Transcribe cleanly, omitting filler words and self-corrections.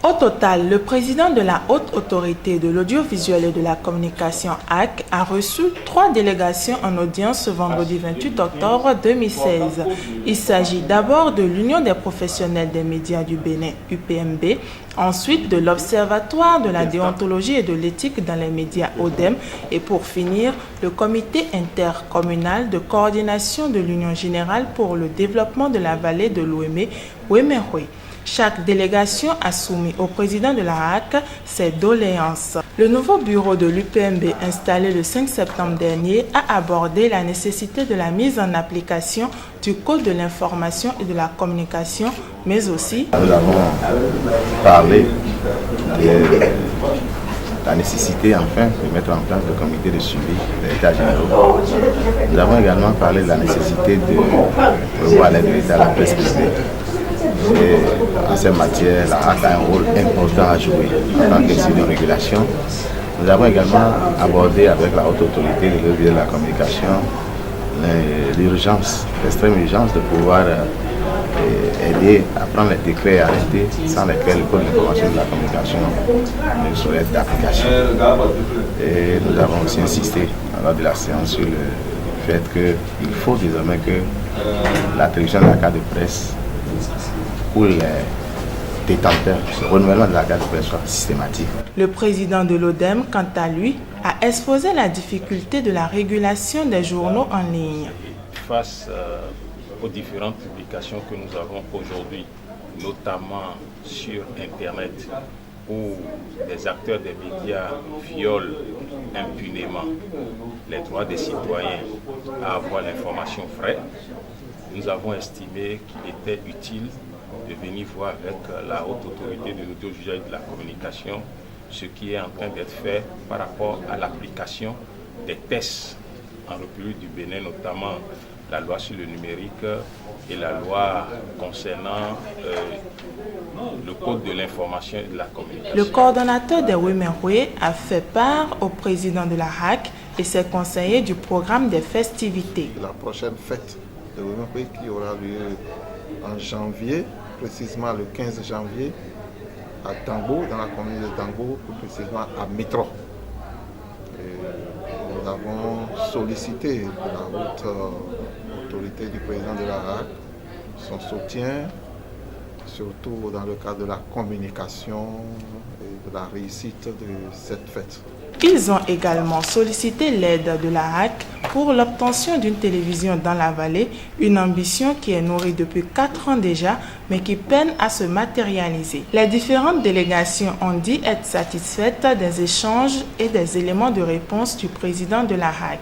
Au total, le président de la Haute Autorité de l'Audiovisuel et de la Communication HAC a reçu 3 délégations en audience ce vendredi 28 octobre 2016. Il s'agit d'abord de l'Union des professionnels des médias du Bénin, UPMB, ensuite de l'Observatoire de la déontologie et de l'éthique dans les médias ODEM et pour finir, le Comité intercommunal de coordination de l'Union générale pour le développement de la vallée de l'Ouémé, Ouémé-Houé. Chaque délégation a soumis au président de la HAC ses doléances. Le nouveau bureau de l'UPMB installé le 5 septembre dernier a abordé la nécessité de la mise en application du Code de l'information et de la communication, mais aussi nous avons parlé de la nécessité enfin de mettre en place le comité de suivi des états généraux. Nous avons également parlé de la nécessité de revoir l'aide de l'État à la presse privée. Et en cette matière, la HAC a un rôle important à jouer en tant qu'institution de régulation. Nous avons également abordé avec la haute autorité de la communication l'urgence, l'extrême urgence de pouvoir aider à prendre les décrets et arrêtés sans lesquels le code de l'information et de la communication ne saurait être d'application. Et nous avons aussi insisté lors de la séance sur le fait qu'il faut désormais que l'attribution de la carte de presse pour les détenteurs, le renouvellement de la carte de presse soit systématique. Le président de l'ODEM, quant à lui, a exposé la difficulté de la régulation des journaux en ligne. Face aux différentes publications que nous avons aujourd'hui, notamment sur Internet, où les acteurs des médias violent impunément les droits des citoyens à avoir l'information vraie, nous avons estimé qu'il était utile de venir voir avec la haute autorité de l'audiovisuel et de la communication ce qui est en train d'être fait par rapport à l'application des tests en République du Bénin, notamment la loi sur le numérique et la loi concernant le code de l'information et de la communication. Le coordonnateur de Ouémé-Houé a fait part au président de la HAC et ses conseillers du programme des festivités. La prochaine fête de Ouémé-Houé qui aura lieu en janvier, précisément le 15 janvier, à Dango, dans la commune de Dango, plus précisément à Métro. Nous avons sollicité de la haute autorité du président de la HAC son soutien, surtout dans le cadre de la communication et de la réussite de cette fête. Ils ont également sollicité l'aide de la HAC pour l'obtention d'une télévision dans la vallée, une ambition qui est nourrie depuis 4 ans déjà, mais qui peine à se matérialiser. Les différentes délégations ont dit être satisfaites des échanges et des éléments de réponse du président de la HAC.